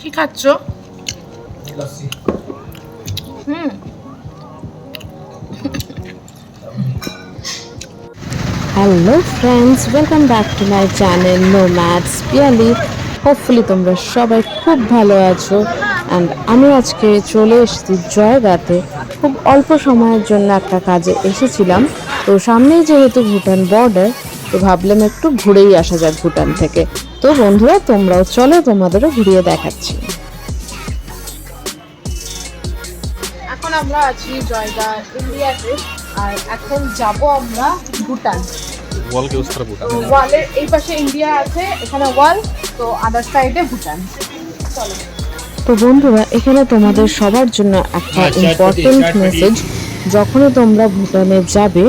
কি খাচ্ছ? Hello friends, welcome back to my channel nomads Piyali. Hopefully তোমরা সবাই খুব ভালো আছো। অ্যান্ড আমি আজকে চলে এসেছি জয়গাতে। খুব অল্প সময়ের জন্য একটা কাজে এসেছিলাম। তো সামনেই যেহেতু ভুটান বর্ডার, তো ভাবলাম একটু ঘুরেই আসা যাক ভুটান থেকে। তো বন্ধুরা তোমরাও চলো, তোমাদেরও ঘুরিয়ে দেখাচ্ছি। এখন আমরা আছি জয়গা ইন্ডিয়াতে, আর এখন যাব আমরা ভুটান। ওয়ালের এই পাশে ইন্ডিয়া আছে, এখানে ওয়াল, তো আদার সাইডে ভুটান। চলো। তো বন্ধুরা, এখানে তোমাদের সবার জন্য একটা ইম্পর্টেন্ট মেসেজ। যখনই তোমরা ভুটানে যাবে,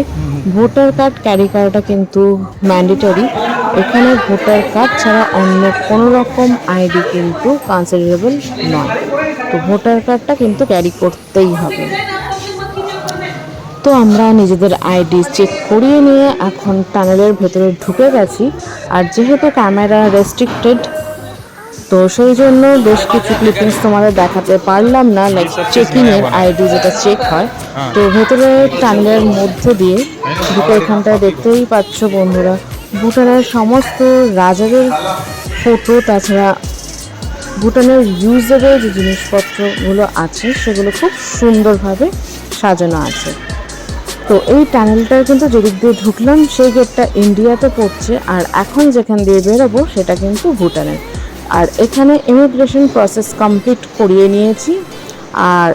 ভোটার কার্ড ক্যারি করাটা কিন্তু ম্যান্ডেটরি। এখানে ভোটার কার্ড ছাড়া অন্য কোনো রকম আইডি কিন্তু কনসিডারেবল নয়। তো ভোটার কার্ডটা কিন্তু ক্যারি করতেই হবে। তো আমরা নিজেদের আইডি চেক করিয়ে নিয়ে এখন টানেলের ভেতরে ঢুকে গেছি। আর যেহেতু ক্যামেরা রেস্ট্রিক্টেড, তো সেই জন্য বেশ কিছু ক্লিপিংস তোমাদের দেখাতে পারলাম না, লাইক চেকিং এর আইডি যেটা চেক হয়। তো ভেতরে টানেলের মধ্যে দিয়ে ঢুকে এখানটায় দেখতেই পাচ্ছ বন্ধুরা, ভুটানের সমস্ত রাজাদের ফটো, তাছাড়া ভুটানের ইউজেবল যে জিনিসপত্রগুলো আছে সেগুলো খুব সুন্দরভাবে সাজানো আছে। তো এই টানেলটার কিন্তু যেদিক দিয়ে ঢুকলাম সেই গেটটা ইন্ডিয়াতে পড়ছে, আর এখন যেখান দিয়ে বেরোবো সেটা কিন্তু ভুটানের। আর এখানে ইমিগ্রেশন প্রসেস কমপ্লিট করিয়ে নিয়েছি, আর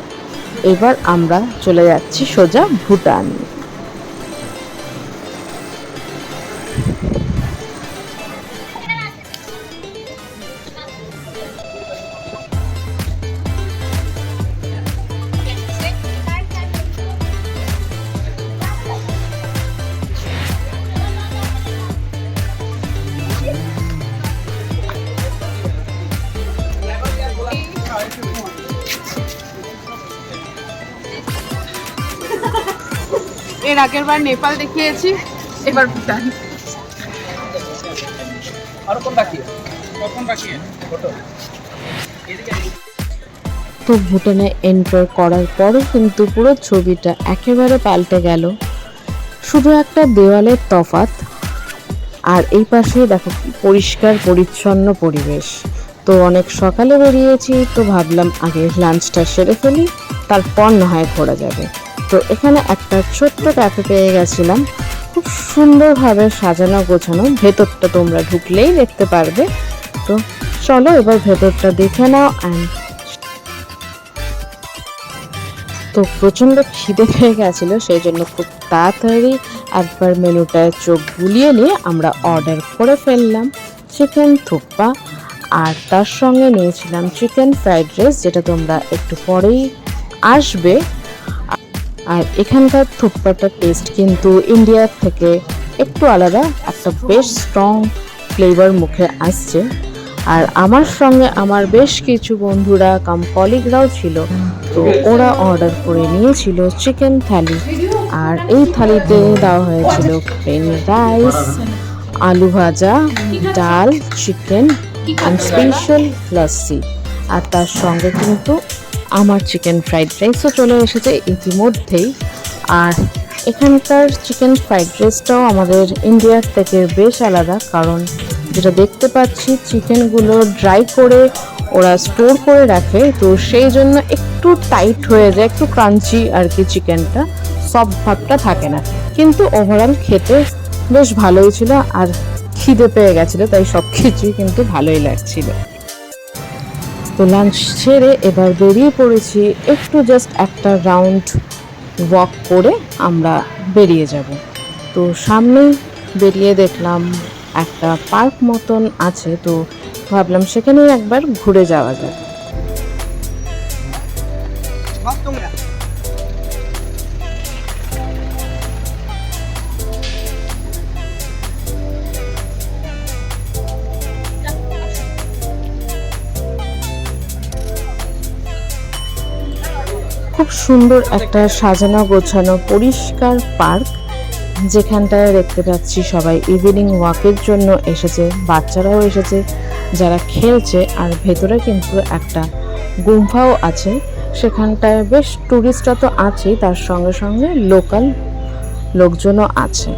এবার আমরা চলে যাচ্ছি সোজা ভুটান। এর আগের বার নেপাল দেখিয়েছি, এবার ভুটান। তো ভুটানে এন্টার করার পরও কিন্তু পুরো ছবিটা একেবারে পাল্টে গেল। শুধু একটা দেওয়ালের তফাৎ, আর এই পাশে দেখো পরিষ্কার পরিচ্ছন্ন পরিবেশ। তো অনেক সকালে বেরিয়েছি, তো ভাবলাম আগে লাঞ্চটা সেরে ফেলি, তারপর না হয় ঘোরা যাবে। তো এখানে একটা ছোট্ট ক্যাফে পেয়ে গেছিলাম, খুব সুন্দরভাবে সাজানো গোছানো। ভেতরটা তোমরা ঢুকলেই দেখতে পারবে। তো চলো এবার ভেতরটা দেখে নাও। তো প্রচণ্ড খিদে পেয়ে গেছিল, সেই জন্য খুব তাড়াতাড়ি একবার মেনুটায় চোখ বুলিয়ে নিয়ে আমরা অর্ডার করে ফেললাম চিকেন থুপ্পা, আর তার সঙ্গে নিয়েছিলাম চিকেন ফ্রাইড রাইস, যেটা তোমরা একটু পরেই আসবে। আর এখানকার থুপ্পাটার টেস্ট কিন্তু ইন্ডিয়ার থেকে একটু আলাদা, একটা বেশ স্ট্রং ফ্লেভার মুখে আসছে। আর আমার সঙ্গে আমার বেশ কিছু বন্ধুরা কাম কলিগরাও ছিল, তো ওরা অর্ডার করে নিয়েছিল চিকেন থালি। আর এই থালিতে দেওয়া হয়েছিল প্লেন রাইস, আলু ভাজা, ডাল, চিকেন অ্যান্ড স্পেশাল লস্যি। আর তার সঙ্গে কিন্তু আমার চিকেন ফ্রাইড রাইসও চলে এসেছে ইতিমধ্যেই। আর এখানকার চিকেন ফ্রাইড রাইসটাও আমাদের ইন্ডিয়ার থেকে বেশ আলাদা, কারণ যেটা দেখতে পাচ্ছি চিকেনগুলো ড্রাই করে ওরা স্টোর করে রাখে, তো সেই জন্য একটু টাইট হয়ে যায়, একটু ক্রাঞ্চি আর কি, চিকেনটা সফট ভাবটা থাকে না। কিন্তু ওভারঅল খেতে বেশ ভালোই ছিল, আর খিদে পেয়ে গেছিলো, তাই সব কিছুই কিন্তু ভালোই লাগছিল। তো লাঞ্চ ছেড়ে এবার বেরিয়ে পড়েছি, একটু জাস্ট একটা রাউন্ড ওয়াক করে আমরা বেরিয়ে যাব। তো সামনেই বেরিয়ে দেখলাম একটা পার্ক মতন আছে, তো ভাবলাম সেখানেই একবার ঘুরে যাওয়া যায়। খুব সুন্দর একটা সাজানো গোছানো পরিষ্কার পার্ক, যেখানটায় দেখতে পাচ্ছি সবাই ইভিনিং ওয়াকের জন্য এসেছে, বাচ্চারাও এসেছে, যারা খেলছে, আর ভেতরে কিন্তু একটা গুম্ফাও আছে। সেখানটায় বেশ টুরিস্টরা তো আছেই, তার সঙ্গে সঙ্গে লোকাল লোকজনও আছে।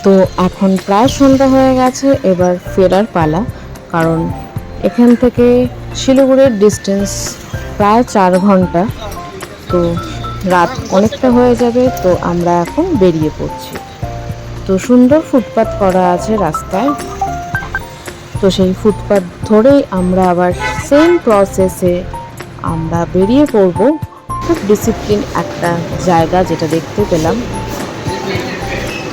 তো এখন প্রায় সন্ধ্যা হয়ে গেছে, এবার ফেরার পালা। কারণ এখান থেকে শিলিগুড়ির ডিস্টেন্স প্রায় 4 ঘন্টা, তো রাত অনেকটা হয়ে যাবে। তো আমরা এখন বেরিয়ে পড়ছি। তো সুন্দর ফুটপাত করা আছে রাস্তায়, তো সেই ফুটপাত ধরেই আমরা আবার সেম প্রসেসে আমরা বেরিয়ে পড়ব। খুব ডিসিপ্লিন একটা জায়গা যেটা দেখতে পেলাম।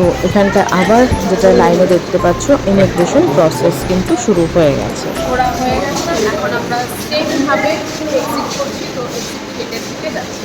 তো এখানটা আবার যেটা লাইনে দেখতে পাচ্ছ, ইমিগ্রেশন প্রসেস কিন্তু শুরু হয়ে গেছে। ঘোরা হয়ে গেছে, এখন আমরা সেম ভাবে এক্সিট করছি। তো এক্সিট গেটের দিকে যাচ্ছি।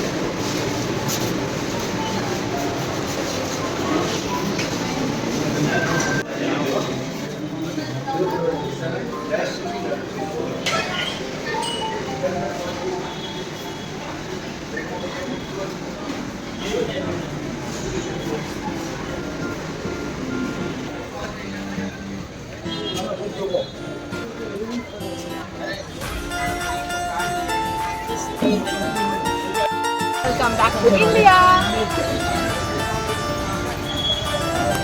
Welcome back to India.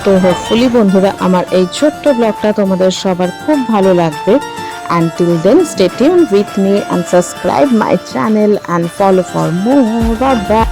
তো হোপফুলি বন্ধুরা, আমার এই ছোট্ট ব্লগটা তোমাদের সবার খুব ভালো লাগবে। Until then, stay tuned with me and subscribe my channel and follow for more. Bye bye.